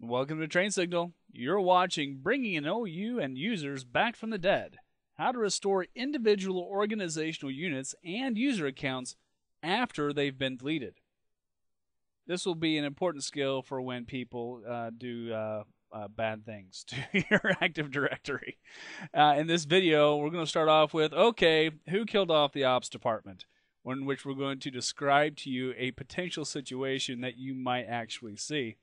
Welcome to Train Signal. You're watching Bringing an OU and Users Back from the Dead. How to restore individual organizational units and user accounts after they've been deleted. This will be an important skill for when people do bad things to your Active Directory. In this video, we're going to start off with, okay, who killed off the ops department? In which we're going to describe to you a potential situation that you might actually see.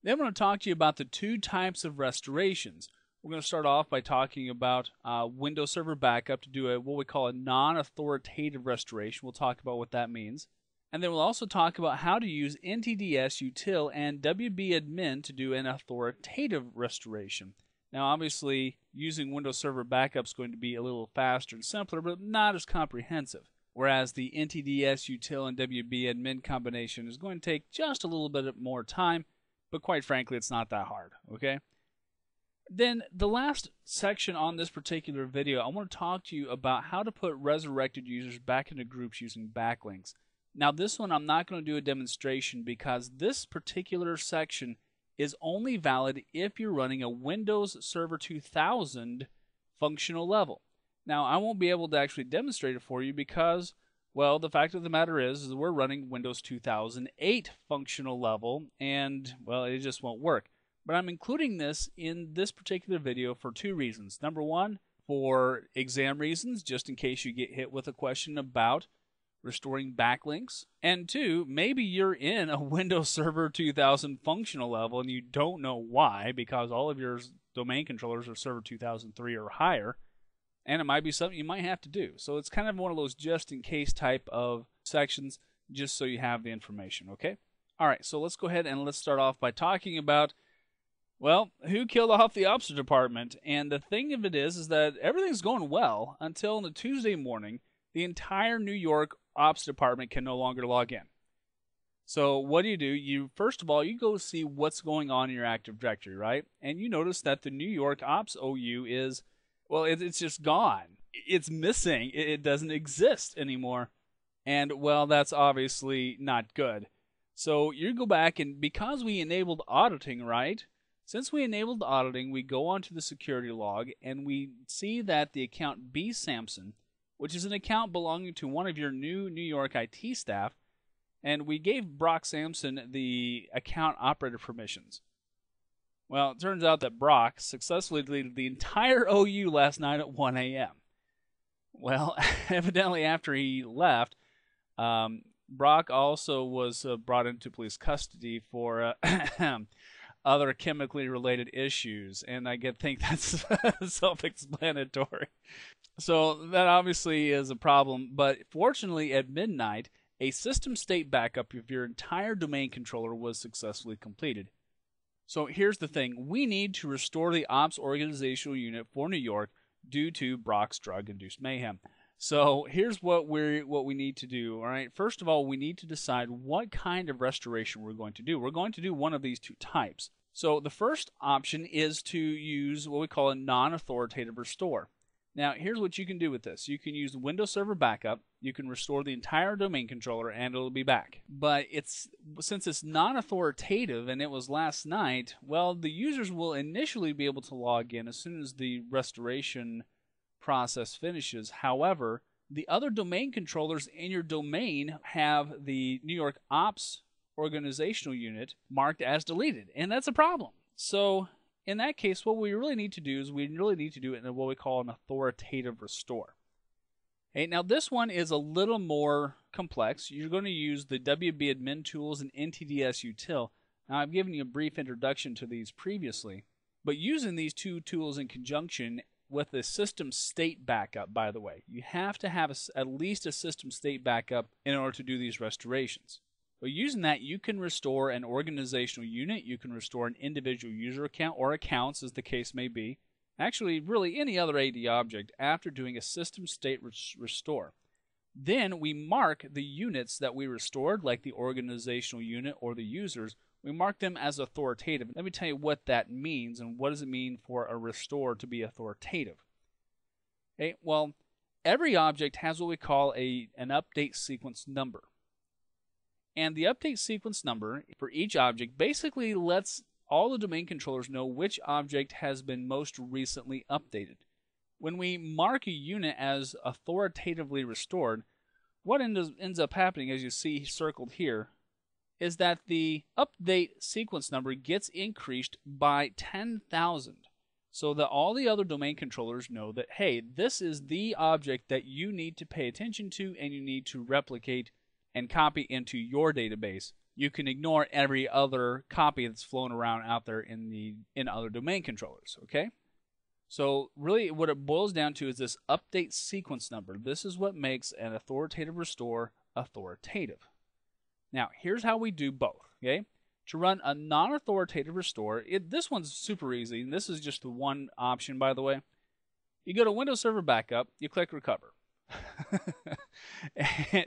Then I'm going to talk to you about the two types of restorations. We're going to start off by talking about Windows Server Backup to do what we call a non-authoritative restoration. We'll talk about what that means. And then we'll also talk about how to use NTDS Util and WBadmin to do an authoritative restoration. Now, obviously, using Windows Server Backup is going to be a little faster and simpler, but not as comprehensive. Whereas the NTDS Util and WBadmin combination is going to take just a little bit more time, but quite frankly, it's not that hard, okay? Then the last section on this particular video, I want to talk to you about how to put resurrected users back into groups using backlinks. Now, this one I'm not going to do a demonstration because this particular section is only valid if you're running a Windows Server 2000 functional level. Now, I won't be able to actually demonstrate it for you because, well, the fact of the matter is we're running Windows 2008 functional level, and, well, it just won't work. But I'm including this in this particular video for two reasons. Number one, for exam reasons, just in case you get hit with a question about restoring backlinks. And two, maybe you're in a Windows Server 2000 functional level and you don't know why because all of your domain controllers are Server 2003 or higher. And it might be something you might have to do. So it's kind of one of those just-in-case type of sections, just so you have the information, okay? All right, so let's go ahead and let's start off by talking about, well, who killed off the ops department? And the thing of it is that everything's going well until on the Tuesday morning, the entire New York ops department can no longer log in. So what do? You first of all, you go see what's going on in your Active Directory, right? And you notice that the New York ops OU is, well, it's just gone. It's missing. It doesn't exist anymore. And, well, that's obviously not good. So you go back, and because we enabled auditing, right? Since we enabled auditing, we go onto the security log, and we see that the account B. Sampson, which is an account belonging to one of your new New York IT staff, and we gave Brock Sampson the account operator permissions. Well, it turns out that Brock successfully deleted the entire OU last night at 1 a.m. Well, evidently after he left, Brock also was brought into police custody for other chemically related issues, and I think that's self-explanatory. So that obviously is a problem, but fortunately at midnight, a system state backup of your entire domain controller was successfully completed. So here's the thing. We need to restore the ops organizational unit for New York due to Brock's drug-induced mayhem. So here's what we need to do. All right. First of all, we need to decide what kind of restoration we're going to do. We're going to do one of these two types. So the first option is to use what we call a non-authoritative restore. Now, here's what you can do with this. You can use Windows Server Backup. You can restore the entire domain controller, and it'll be back. But since it's non-authoritative and it was last night, well, the users will initially be able to log in as soon as the restoration process finishes. However, the other domain controllers in your domain have the New York Ops organizational unit marked as deleted, and that's a problem. So in that case, what we really need to do is we really need to do it in what we call an authoritative restore. Okay, now this one is a little more complex. You're going to use the WBadmin tools and NTDS Util. Now I've given you a brief introduction to these previously, but using these two tools in conjunction with a system state backup, by the way, you have to have at least a system state backup in order to do these restorations. But using that, you can restore an organizational unit, you can restore an individual user account or accounts as the case may be. Actually, really any other AD object after doing a system state restore. Then we mark the units that we restored, like the organizational unit or the users, we mark them as authoritative. Let me tell you what that means and what does it mean for a restore to be authoritative. Okay, well, every object has what we call an update sequence number. And the update sequence number for each object basically lets all the domain controllers know which object has been most recently updated. When we mark a unit as authoritatively restored, what ends up happening, as you see circled here, is that the update sequence number gets increased by 10,000, so that all the other domain controllers know that, hey, this is the object that you need to pay attention to and you need to replicate and copy into your database. You can ignore every other copy that's flown around out there in other domain controllers, okay? So really what it boils down to is this update sequence number. This is what makes an authoritative restore authoritative. Now, here's how we do both, okay? To run a non-authoritative restore, this one's super easy, and this is just the one option, by the way. You go to Windows Server Backup, you click Recover.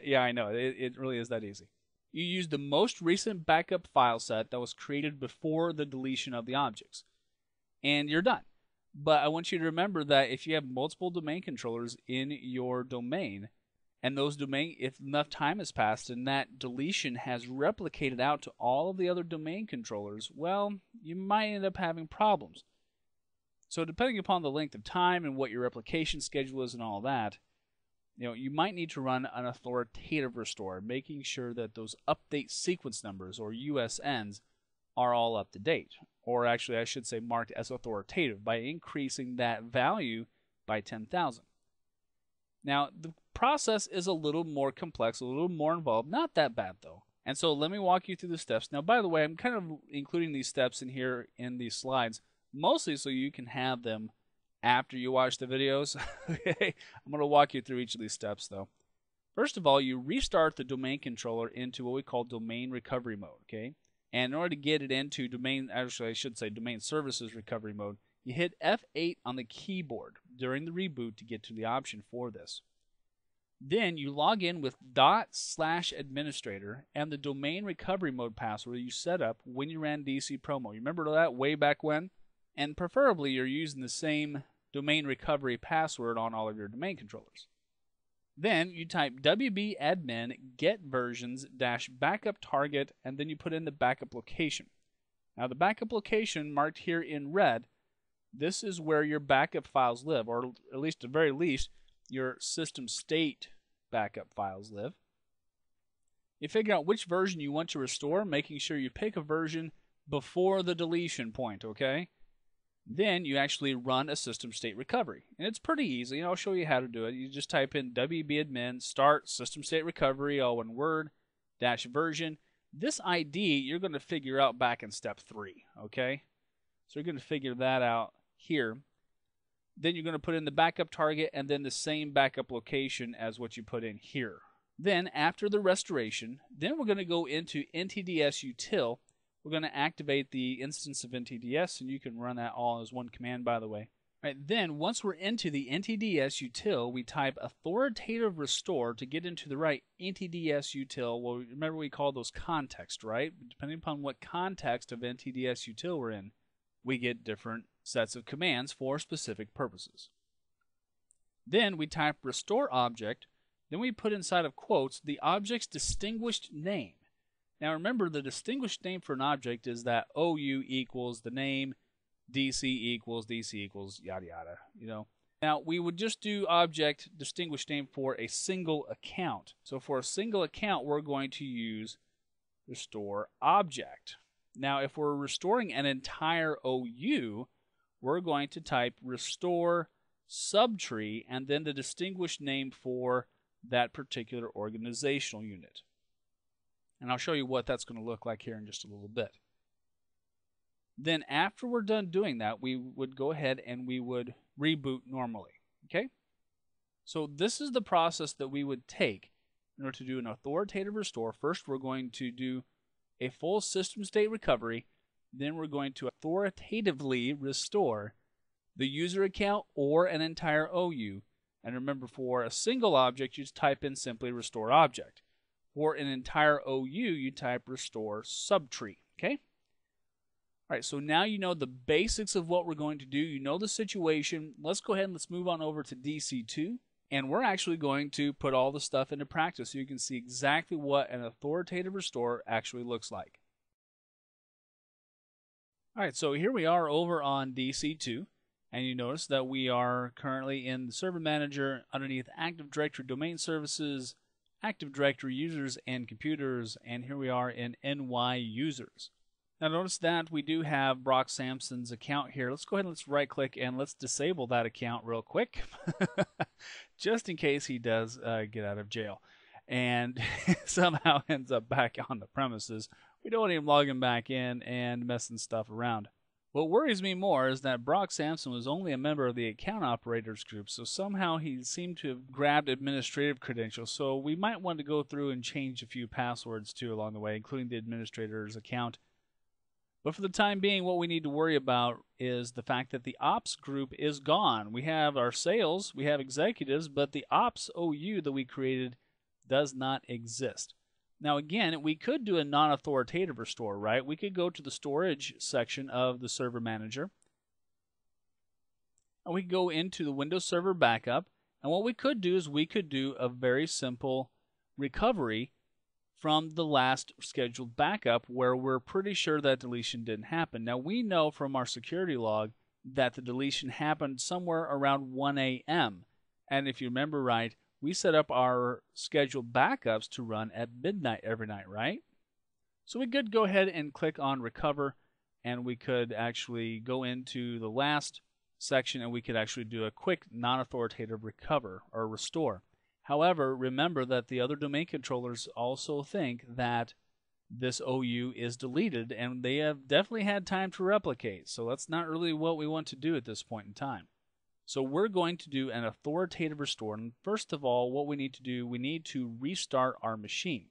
Yeah, I know, it really is that easy. You use the most recent backup file set that was created before the deletion of the objects, and you're done. But I want you to remember that if you have multiple domain controllers in your domain, and if enough time has passed and that deletion has replicated out to all of the other domain controllers, well, you might end up having problems. So depending upon the length of time and what your replication schedule is and all that, you might need to run an authoritative restore, making sure that those update sequence numbers, or USNs, are all up to date. Or actually, I should say marked as authoritative by increasing that value by 10,000. Now, the process is a little more complex, a little more involved. Not that bad, though. And so let me walk you through the steps. Now, by the way, I'm kind of including these steps in here in these slides, mostly so you can have them after you watch the videos. Okay, I'm going to walk you through each of these steps, though. First of all, you restart the domain controller into what we call domain recovery mode, okay? And in order to get it into domain services recovery mode, you hit F8 on the keyboard during the reboot to get to the option for this. Then you log in with /administrator and the domain recovery mode password you set up when you ran DC Promo. You remember that way back when? And preferably you're using the same domain recovery password on all of your domain controllers. Then you type wb-admin get versions -backup target, and then you put in the backup location. Now the backup location marked here in red, this is where your backup files live, or at least at the very least your system state backup files live. You figure out which version you want to restore, making sure you pick a version before the deletion point, okay? Then you actually run a system state recovery. And it's pretty easy. I'll show you how to do it. You just type in wb-admin start system state recovery, all one word, -version. This ID you're going to figure out back in step 3, okay? So you're going to figure that out here. Then you're going to put in the backup target and then the same backup location as what you put in here. Then after the restoration, then we're going to go into NTDS util. We're going to activate the instance of NTDS, and you can run that all as one command, by the way. All right, then once we're into the NTDS util, we type authoritative restore to get into the right NTDS util. Well, remember we call those context, right? Depending upon what context of NTDS util we're in, we get different sets of commands for specific purposes. Then we type restore object, then we put inside of quotes the object's distinguished name. Now remember, the distinguished name for an object is that OU equals the name, DC equals, yada yada, Now we would just do object distinguished name for a single account. So for a single account, we're going to use restore object. Now if we're restoring an entire OU, we're going to type restore subtree and then the distinguished name for that particular organizational unit. And I'll show you what that's going to look like here in just a little bit. Then after we're done doing that, we would go ahead and we would reboot normally. Okay? So this is the process that we would take in order to do an authoritative restore. First, we're going to do a full system state recovery. Then we're going to authoritatively restore the user account or an entire OU. And remember, for a single object, you just type in simply restore object. For an entire OU, you type restore subtree. Okay? All right, so now you know the basics of what we're going to do. You know the situation. Let's go ahead and let's move on over to DC2. And we're actually going to put all the stuff into practice so you can see exactly what an authoritative restore actually looks like. All right, so here we are over on DC2, and you notice that we are currently in the Server Manager underneath Active Directory Domain Services, Active Directory Users and Computers, and here we are in NY Users. Now notice that we do have Brock Sampson's account here. Let's go ahead and let's right click and let's disable that account real quick just in case he does get out of jail and somehow ends up back on the premises. We don't want him logging back in and messing stuff around. What worries me more is that Brock Sampson was only a member of the account operators group, so somehow he seemed to have grabbed administrative credentials, so we might want to go through and change a few passwords too along the way, including the administrator's account. But for the time being, what we need to worry about is the fact that the ops group is gone. We have our sales, we have executives, but the ops OU that we created does not exist. Now again, we could do a non-authoritative restore, right? We could go to the storage section of the Server Manager, and we could go into the Windows Server Backup, and what we could do is we could do a very simple recovery from the last scheduled backup where we're pretty sure that deletion didn't happen. Now we know from our security log that the deletion happened somewhere around 1 a.m. And if you remember right, we set up our scheduled backups to run at midnight every night, right? So we could go ahead and click on recover, and we could actually go into the last section and we could actually do a quick non-authoritative recover or restore. However, remember that the other domain controllers also think that this OU is deleted, and they have definitely had time to replicate, so that's not really what we want to do at this point in time. So we're going to do an authoritative restore, and first of all, what we need to do, we need to restart our machine.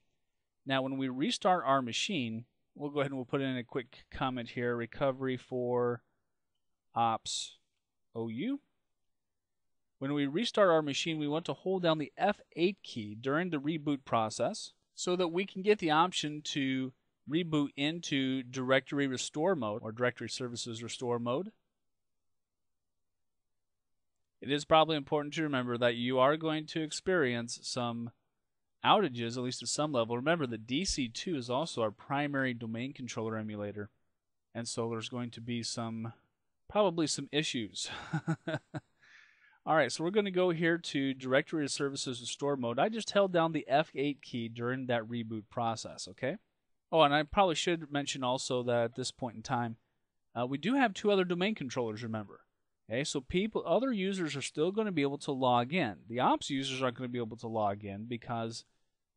Now, when we restart our machine, we'll go ahead and we'll put in a quick comment here, recovery for ops OU. When we restart our machine, we want to hold down the F8 key during the reboot process so that we can get the option to reboot into directory restore mode or directory services restore mode. It is probably important to remember that you are going to experience some outages, at least at some level. Remember that DC2 is also our primary domain controller emulator, and so there's going to be probably some issues. All right, so we're going to go here to Directory Services Restore Mode. I just held down the F8 key during that reboot process, okay? Oh, and I probably should mention also that at this point in time, we do have two other domain controllers, remember. Okay, so other users are still going to be able to log in. The ops users aren't going to be able to log in because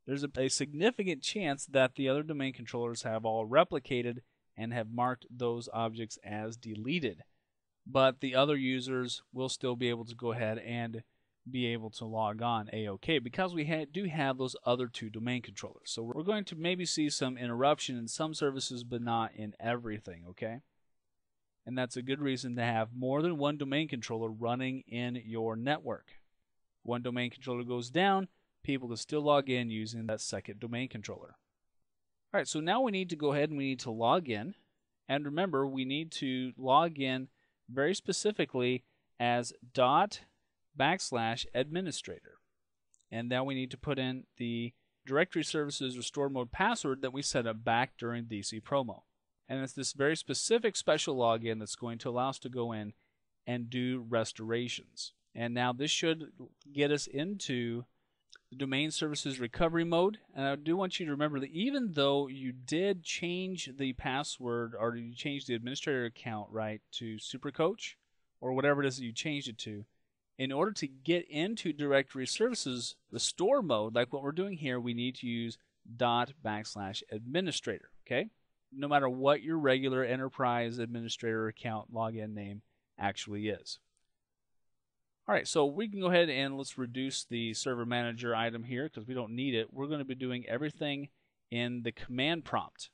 there's a significant chance that the other domain controllers have all replicated and have marked those objects as deleted. But the other users will still be able to go ahead and be able to log on A-OK because we do have those other two domain controllers. So we're going to maybe see some interruption in some services, but not in everything, okay? And that's a good reason to have more than one domain controller running in your network. If one domain controller goes down, people can still log in using that second domain controller. All right, so now we need to go ahead and we need to log in. And remember, we need to log in very specifically as /administrator. And now we need to put in the Directory Services Restore Mode password that we set up back during DC promo. And it's this very specific special login that's going to allow us to go in and do restorations. And now this should get us into the Domain Services Recovery mode. And I do want you to remember that even though you did change the password or you changed the administrator account right to SuperCoach or whatever it is that you changed it to, in order to get into Directory Services Restore mode, like what we're doing here, we need to use /administrator, okay? No matter what your regular enterprise administrator account login name actually is. All right, so we can go ahead and let's reduce the server manager item here because we don't need it. We're going to be doing everything in the command prompt.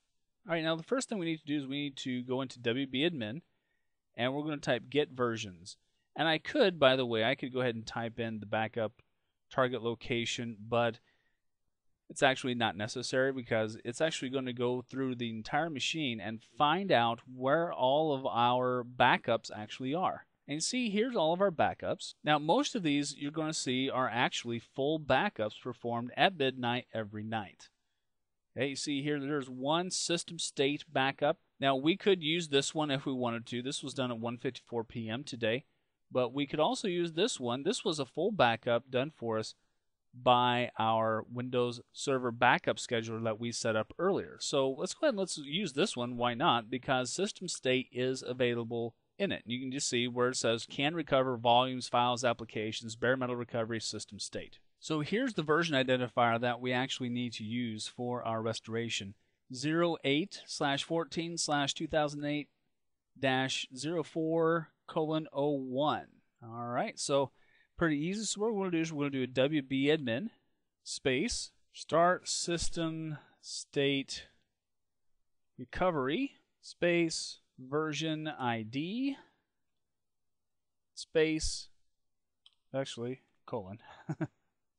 All right, now the first thing we need to do is we need to go into wb-admin and we're going to type get versions. And I could, by the way, I could go ahead and type in the backup target location, but it's actually not necessary because it's actually going to go through the entire machine and find out where all of our backups actually are. And see, here's all of our backups. Now, most of these you're going to see are actually full backups performed at midnight every night. Okay, you see here there's one system state backup Now, we could use this one if we wanted to. This was done at 1:54 p.m. today, but we could also use this one. This was a full backup done for us by our Windows Server backup scheduler that we set up earlier. So let's go ahead and let's use this one. Why not? Because system state is available in it. You can just see where it says can recover volumes, files, applications, bare metal recovery, system state. So here's the version identifier that we actually need to use for our restoration. 08/14/2008-04:01. All right, so pretty easy. So what we're going to do is we're going to do a WB admin space start system state recovery space version ID space actually colon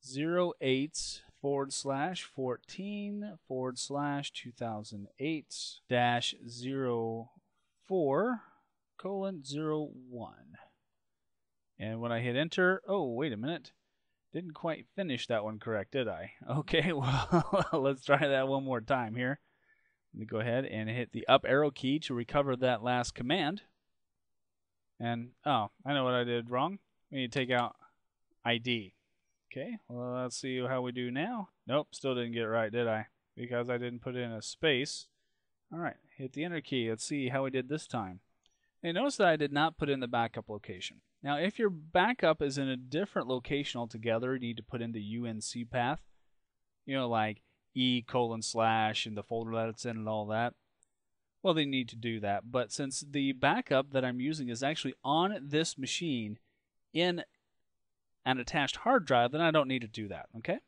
08/14/2008-04:01. And when I hit enter, oh, wait a minute. Didn't quite finish that one correct, did I? Okay, well, let's try that one more time here. Let me go ahead and hit the up arrow key to recover that last command. And, oh, I know what I did wrong. We need to take out ID. Okay, well, let's see how we do now. Nope, still didn't get it right, did I? Because I didn't put in a space. All right, hit the enter key. Let's see how we did this time. And notice that I did not put in the backup location. Now, if your backup is in a different location altogether, you need to put in the UNC path. You know, like E:/ and the folder that it's in and all that. Well, they need to do that. But since the backup that I'm using is actually on this machine in an attached hard drive, then I don't need to do that, okay?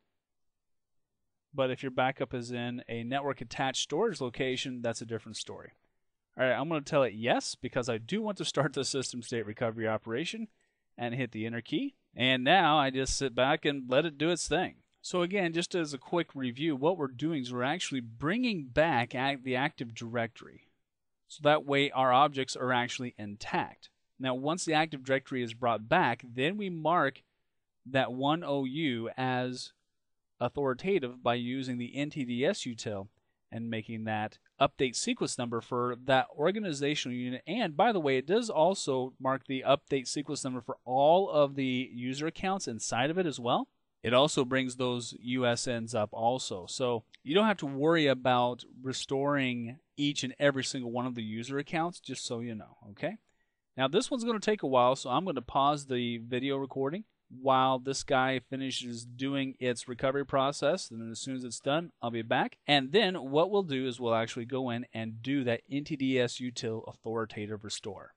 But if your backup is in a network attached storage location, that's a different story. All right, I'm going to tell it yes because I do want to start the system state recovery operation and hit the enter key. And now I just sit back and let it do its thing. So again, just as a quick review, what we're doing is we're actually bringing back the Active Directory. So that way our objects are actually intact. Now once the Active Directory is brought back, then we mark that one OU as authoritative by using the NTDS util and making that update sequence number for that organizational unit. And by the way, it does also mark the update sequence number for all of the user accounts inside of it as well. It also brings those USNs up also. So you don't have to worry about restoring each and every single one of the user accounts, just so you know, okay? Now this one's going to take a while, so I'm going to pause the video recording while this guy finishes doing its recovery process. And then as soon as it's done, I'll be back. And then what we'll do is we'll actually go in and do that NTDS util authoritative restore.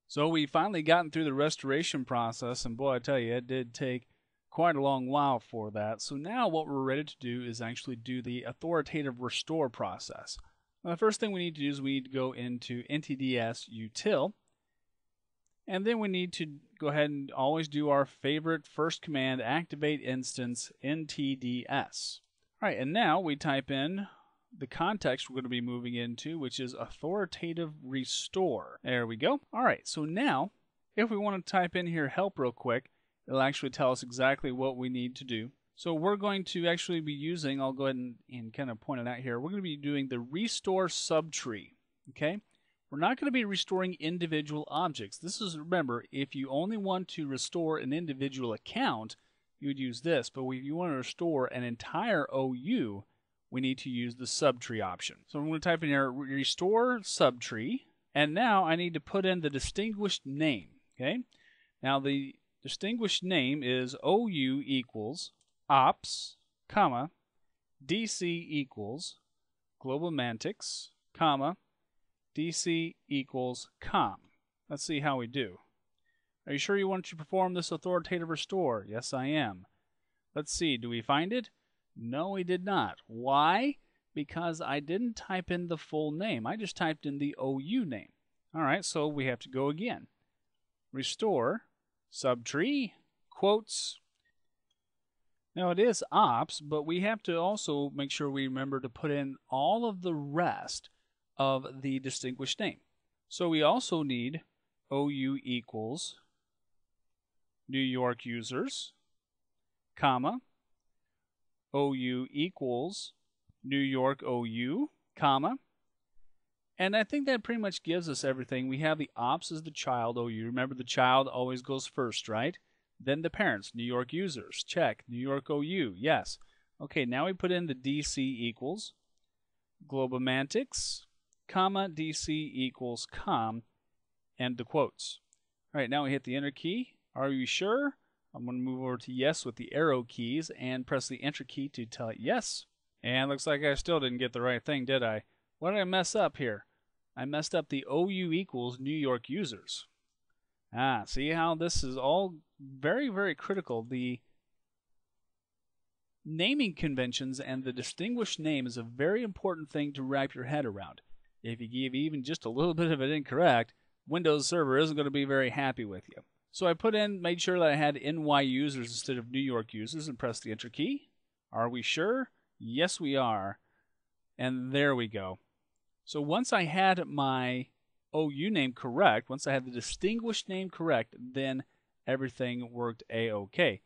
So we finally gotten through the restoration process, and boy, I tell you, it did take quite a long while for that. So now what we're ready to do is actually do the authoritative restore process. Now, the first thing we need to do is we need to go into NTDS util. And then we need to go ahead and always do our favorite first command, activate instance NTDS. All right, and now we type in the context we're going to be moving into, which is authoritative restore. There we go. All right, so now if we want to type in here help real quick, it'll actually tell us exactly what we need to do. So we're going to actually be using, I'll go ahead and kind of point it out here, we're going to be doing the restore subtree, okay? We're not going to be restoring individual objects. This is, remember, if you only want to restore an individual account, you would use this. But if you want to restore an entire OU, we need to use the subtree option. So I'm going to type in here, restore subtree. And now I need to put in the distinguished name. Okay. Now the distinguished name is OU equals ops, comma, DC equals globalmantics, comma, DC equals com. Let's see how we do. Are you sure you want to perform this authoritative restore? Yes, I am. Let's see, do we find it? No, we did not. Why? Because I didn't type in the full name. I just typed in the OU name. All right, so we have to go again. Restore, subtree, quotes. Now it is ops, but we have to also make sure we remember to put in all of the rest of the distinguished name. So we also need OU equals New York users, comma, OU equals New York OU, comma, And I think that pretty much gives us everything. We have the ops as the child OU. Remember, the child always goes first, right? Then the parents, New York users, check. New York OU, yes. Okay, now we put in the DC equals Globomantics, comma, DC equals com, and the quotes. All right, now we hit the enter key. Are you sure? I'm going to move over to yes with the arrow keys and press the enter key to tell it yes. And looks like I still didn't get the right thing, did I? What did I mess up here? I messed up the OU equals New York users. See how this is all very, very critical. The naming conventions and the distinguished name is a very important thing to wrap your head around. If you give even just a little bit of it incorrect, Windows Server isn't going to be very happy with you. So I made sure that I had NY users instead of New York users and pressed the enter key. Are we sure? Yes, we are. And there we go. So once I had my OU name correct, once I had the distinguished name correct, then everything worked A-OK.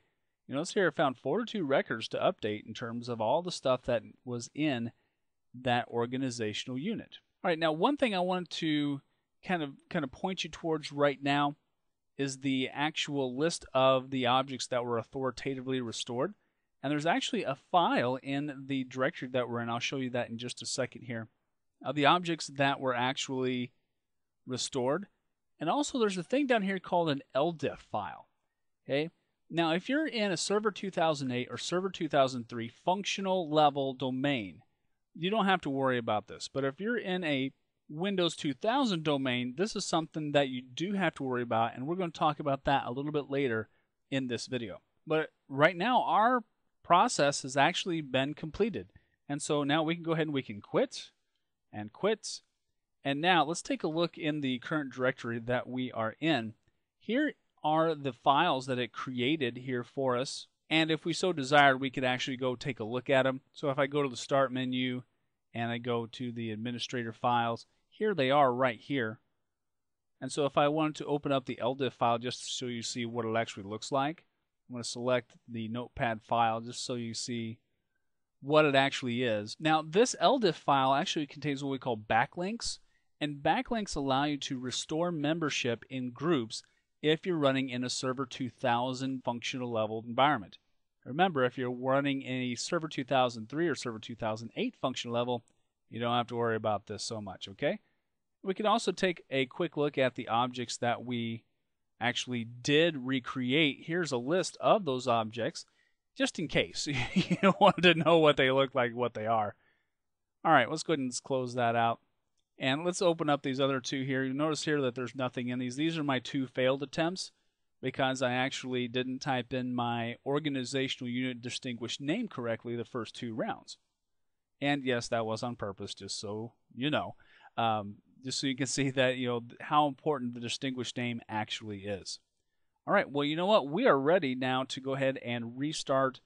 You notice here I found 42 records to update in terms of all the stuff that was in that organizational unit. All right, now one thing I wanted to kind of point you towards right now is the actual list of the objects that were authoritatively restored. And there's actually a file in the directory that we're in. I'll show you that in just a second here. Of the objects that were actually restored. And also there's a thing down here called an LDIF file. Okay. Now if you're in a Server 2008 or Server 2003 functional level domain, you don't have to worry about this. But if you're in a Windows 2000 domain, this is something that you do have to worry about, and we're going to talk about that a little bit later in this video. But right now our process has actually been completed. And so now we can go ahead and we can quit and quit. And now let's take a look in the current directory that we are in. Here are the files that it created here for us. And if we so desired, we could actually go take a look at them. So if I go to the Start menu and I go to the Administrator files, here they are right here. And so if I wanted to open up the LDIF file just so you see what it actually looks like, I'm going to select the Notepad file just so you see what it actually is. Now, this LDIF file actually contains what we call backlinks, and backlinks allow you to restore membership in groups if you're running in a Server 2000 functional level environment. Remember, if you're running in a Server 2003 or Server 2008 functional level, you don't have to worry about this so much, okay? We can also take a quick look at the objects that we actually did recreate. Here's a list of those objects, just in case you wanted to know what they look like, what they are. All right, let's go ahead and close that out. And let's open up these other two here. You notice here that there's nothing in these. These are my two failed attempts because I actually didn't type in my organizational unit distinguished name correctly the first two rounds. And yes, that was on purpose, just so you know. Just so you can see that, how important the distinguished name actually is. All right, well, you know what? We are ready now to go ahead and restart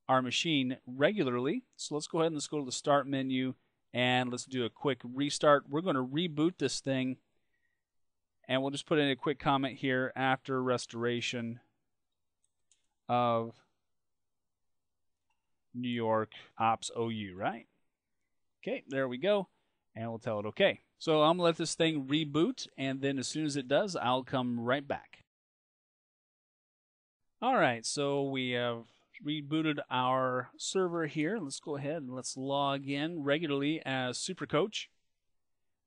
our machine regularly. So let's go ahead and let's go to the Start menu and let's do a quick restart. We're going to reboot this thing, and we'll just put in a quick comment here after restoration of New York Ops OU, right? Okay, there we go, and we'll tell it okay. So I'm going to let this thing reboot, and then as soon as it does, I'll come right back. All right, so we have rebooted our server here. Let's go ahead and let's log in regularly as SuperCoach.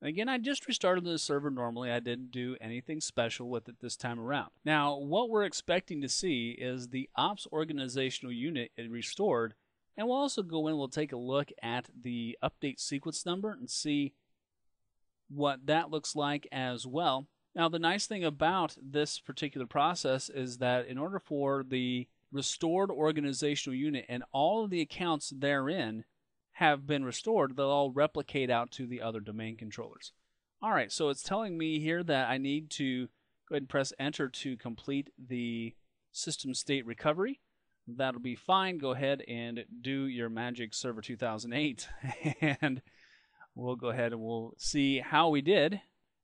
And again, I just restarted the server normally. I didn't do anything special with it this time around. Now, what we're expecting to see is the Ops organizational unit restored, and we'll also go in, we'll take a look at the update sequence number and see what that looks like as well. Now, the nice thing about this particular process is that in order for the restored organizational unit and all of the accounts therein have been restored, they'll all replicate out to the other domain controllers. All right, so it's telling me here that I need to go ahead and press enter to complete the system state recovery. That'll be fine. Go ahead and do your magic Server 2008 and we'll go ahead and we'll see how we did.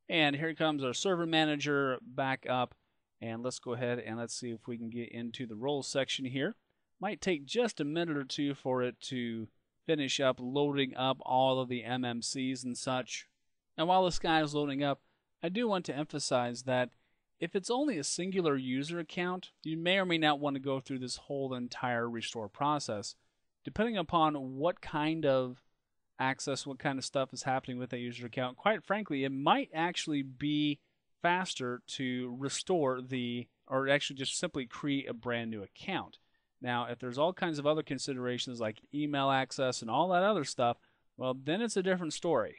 And here comes our server manager back up. And let's go ahead and let's see if we can get into the roles section here. Might take just a minute or two for it to finish up loading up all of the MMCs and such. And while this guy is loading up, I do want to emphasize that if it's only a singular user account, you may or may not want to go through this whole entire restore process. Depending upon what kind of access, what kind of stuff is happening with that user account, quite frankly, it might actually be faster to restore or actually just simply create a brand new account. Now, if there's all kinds of other considerations like email access and all that other stuff, well, then it's a different story,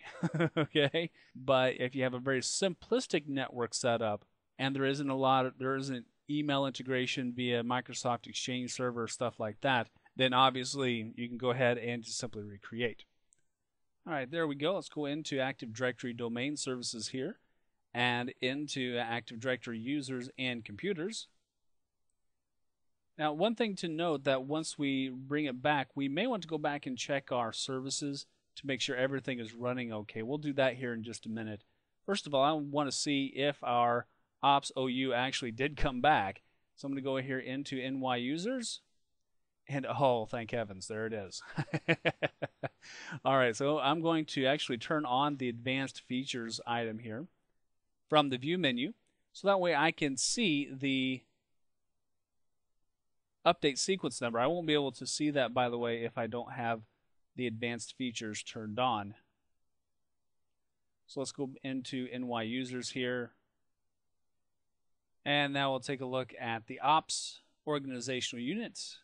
okay? But if you have a very simplistic network setup and there isn't email integration via Microsoft Exchange Server, stuff like that, then obviously you can go ahead and just simply recreate. All right, there we go. Let's go into Active Directory domain services here and into Active Directory users and computers. Now, one thing to note that once we bring it back, we may want to go back and check our services to make sure everything is running okay. We'll do that here in just a minute. First of all, I want to see if our ops OU actually did come back. So I'm going to go here into NY users. And oh, thank heavens, there it is. All right, so I'm going to actually turn on the advanced features item here from the view menu. So that way I can see the update sequence number. I won't be able to see that, by the way, if I don't have the advanced features turned on. So let's go into NY users here. And now we'll take a look at the ops organizational units.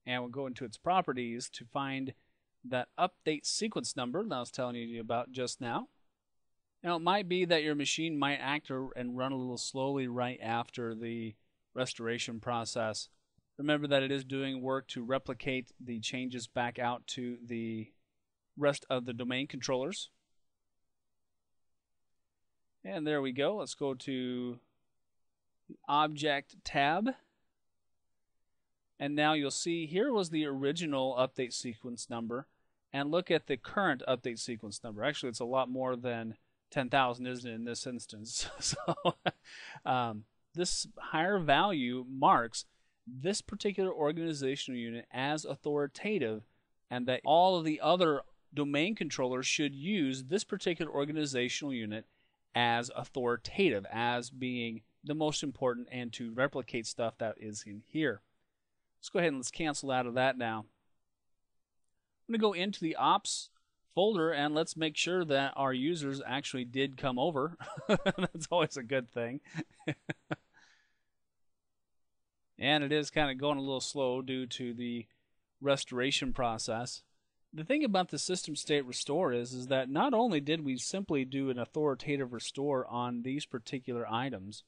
And we'll go into its properties to find that update sequence number that I was telling you about just now. Now, it might be that your machine might act and run a little slowly right after the restoration process. Remember that it is doing work to replicate the changes back out to the rest of the domain controllers. And there we go. Let's go to the Object tab. And now you'll see here was the original update sequence number. And look at the current update sequence number. Actually, it's a lot more than 10,000, isn't it, in this instance? So this higher value marks this particular organizational unit as authoritative, and that all of the other domain controllers should use this particular organizational unit as authoritative, as being the most important, and to replicate stuff that is in here. Let's go ahead and let's cancel out of that now. I'm going to go into the ops folder and let's make sure that our users actually did come over. That's always a good thing. And it is kind of going a little slow due to the restoration process. The thing about the system state restore is that not only did we simply do an authoritative restore on these particular items,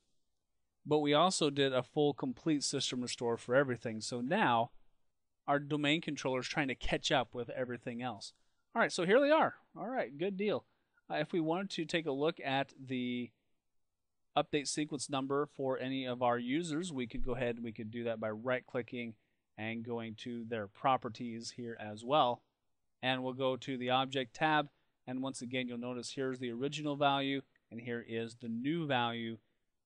but we also did a full complete system restore for everything. So now our domain controller is trying to catch up with everything else. All right, so here they are. All right, good deal. If we wanted to take a look at the update sequence number for any of our users, we could go ahead and we could do that by right-clicking and going to their properties here as well. And we'll go to the Object tab, and once again you'll notice here's the original value and here is the new value.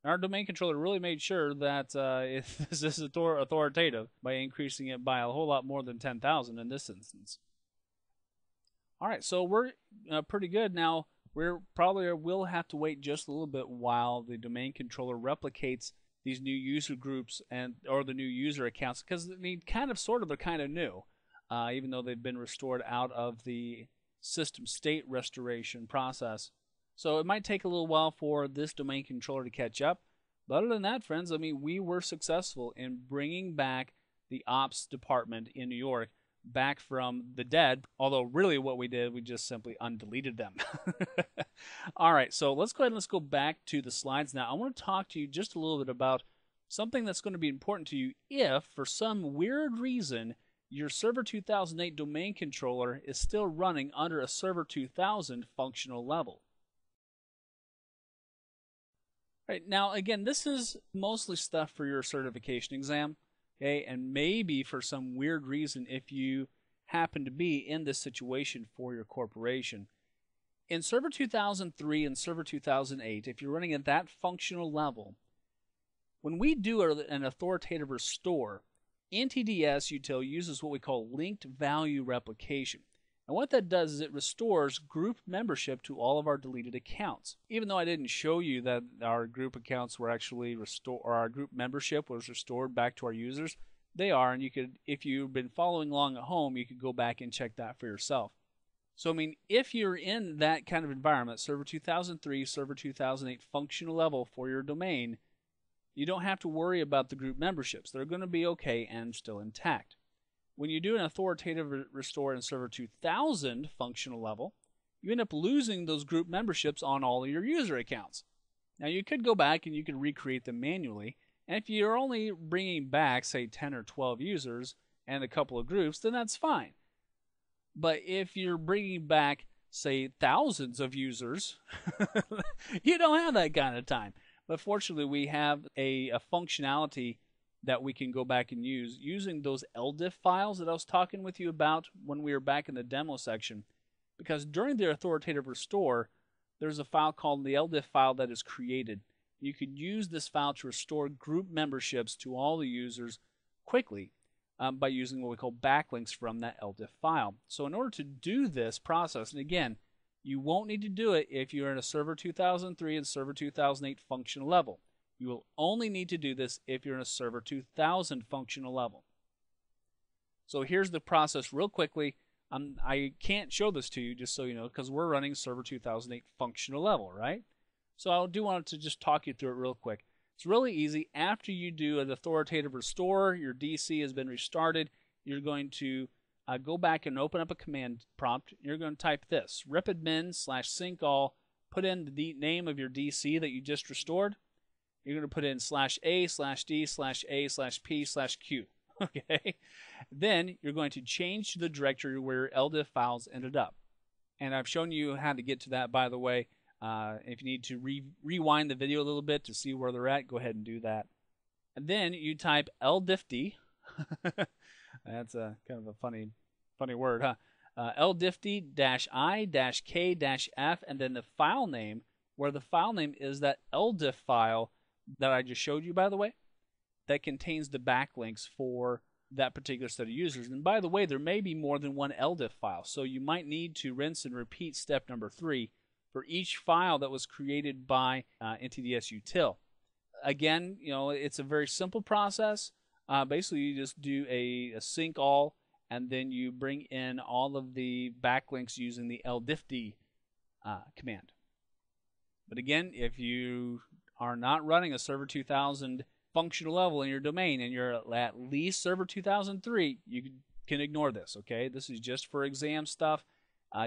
And our domain controller really made sure that this is authoritative by increasing it by a whole lot more than 10,000 in this instance. All right, so we're pretty good now. We're probably will have to wait just a little bit while the domain controller replicates these new user groups or the new user accounts, because they kind of they're kind of new, even though they've been restored out of the system state restoration process. So it might take a little while for this domain controller to catch up. But other than that, friends, I mean, we were successful in bringing back the ops department in New York back from the dead, although really what we did, we just simply undeleted them. All right, so let's go ahead and let's go back to the slides now. I want to talk to you just a little bit about something that's going to be important to you if, for some weird reason, your Server 2008 domain controller is still running under a Server 2000 functional level. All right, now again, this is mostly stuff for your certification exam. Okay, and maybe for some weird reason, if you happen to be in this situation for your corporation. In Server 2003 and Server 2008, if you're running at that functional level, when we do an authoritative restore, NTDS Util uses what we call linked value replication. And what that does is it restores group membership to all of our deleted accounts. Even though I didn't show you that our group accounts were actually restored, or our group membership was restored back to our users, they are, and you could, if you've been following along at home, you could go back and check that for yourself. So, I mean, if you're in that kind of environment, Server 2003, Server 2008 functional level for your domain, you don't have to worry about the group memberships. They're going to be okay and still intact. When you do an authoritative restore in Server 2000 functional level, you end up losing those group memberships on all of your user accounts. Now, you could go back and you could recreate them manually, and if you're only bringing back, say, 10 or 12 users and a couple of groups, then that's fine. But if you're bringing back, say, thousands of users, you don't have that kind of time. But fortunately, we have a functionality that we can go back and use using those LDIF files that I was talking with you about when we were back in the demo section. Because during the authoritative restore, there's a file called the LDIF file that is created. You could use this file to restore group memberships to all the users quickly by using what we call backlinks from that LDIF file. So in order to do this process, and again, you won't need to do it if you're in a Server 2003 and Server 2008 functional level. You will only need to do this if you're in a Server 2000 functional level. So here's the process real quickly. I can't show this to you just so you know because we're running Server 2008 functional level, right? So I do want to just talk you through it real quick. It's really easy. After you do an authoritative restore, your DC has been restarted, you're going to go back and open up a command prompt. You're going to type this, repadmin/syncall, put in the name of your DC that you just restored. You're going to put in /a/d/a/p/q. Okay? Then you're going to change to the directory where your LDIF files ended up. And I've shown you how to get to that, by the way. If you need to rewind the video a little bit to see where they're at, go ahead and do that. And then you type ldifty. That's a kind of a funny word, huh? ldifty-i-k-f, and then the file name, where the file name is that LDIF file that I just showed you, by the way, that contains the backlinks for that particular set of users. And by the way, there may be more than one LDIF file, so you might need to rinse and repeat step number 3 for each file that was created by NTDS util. Again, you know, it's a very simple process. Basically, you just do a sync all, and then you bring in all of the backlinks using the ldifty command. But again, if you are not running a Server 2000 functional level in your domain and you're at least Server 2003, you can ignore this, okay? This is just for exam stuff,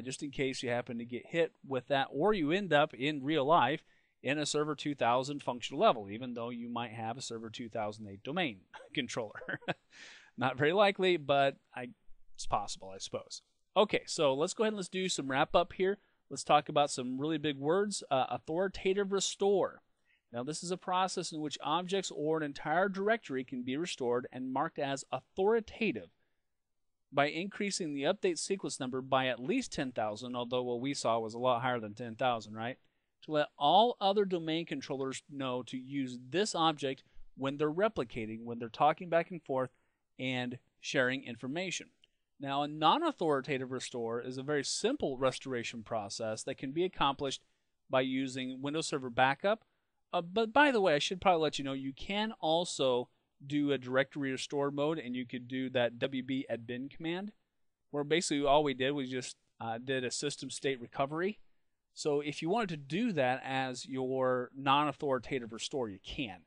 just in case you happen to get hit with that, or you end up in real life in a Server 2000 functional level, even though you might have a Server 2008 domain controller. Not very likely, but it's possible, I suppose. Okay, so let's go ahead and let's do some wrap up here. Let's talk about some really big words. Authoritative restore. Now, this is a process in which objects or an entire directory can be restored and marked as authoritative by increasing the update sequence number by at least 10,000, although what we saw was a lot higher than 10,000, right? To let all other domain controllers know to use this object when they're replicating, when they're talking back and forth and sharing information. Now, a non-authoritative restore is a very simple restoration process that can be accomplished by using Windows Server Backup. But by the way, I should probably let you know, you can also do a directory restore mode, and you could do that wb-admin command, where basically all we did was just did a system state recovery. So if you wanted to do that as your non-authoritative restore, you can.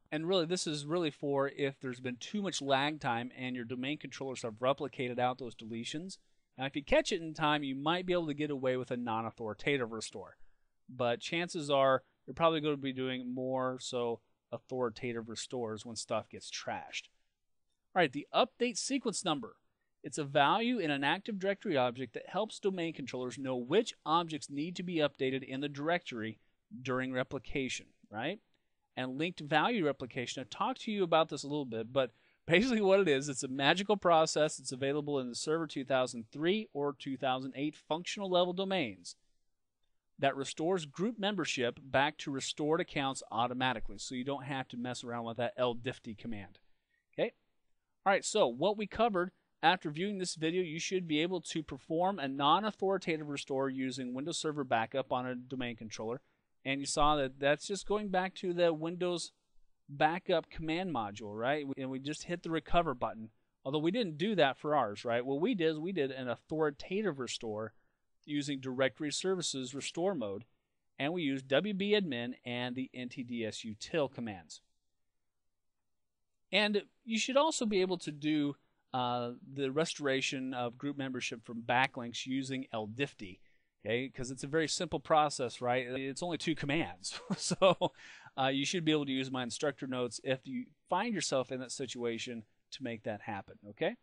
And really, this is really for if there's been too much lag time and your domain controllers have replicated out those deletions. Now, if you catch it in time, you might be able to get away with a non-authoritative restore. But chances are you're probably going to be doing more so authoritative restores when stuff gets trashed. All right, the update sequence number. It's a value in an Active Directory object that helps domain controllers know which objects need to be updated in the directory during replication, right? And linked value replication. I talked to you about this a little bit, but basically what it is, it's a magical process. It's available in the Server 2003 or 2008 functional level domains that restores group membership back to restored accounts automatically, so you don't have to mess around with that ldifty command. Okay? All right, so what we covered after viewing this video, you should be able to perform a non-authoritative restore using Windows Server Backup on a domain controller. And you saw that that's just going back to the Windows Backup command module, right? And we just hit the recover button. Although we didn't do that for ours, right? What we did is we did an authoritative restore using Directory Services restore mode, and we used wbadmin and the ntdsutil commands. And you should also be able to do the restoration of group membership from backlinks using LDFT, okay? Because it's a very simple process, right? It's only 2 commands. So you should be able to use my instructor notes if you find yourself in that situation to make that happen, okay?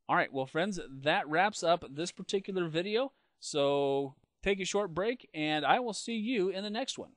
All right, well, friends, that wraps up this particular video. So take a short break, and I will see you in the next one.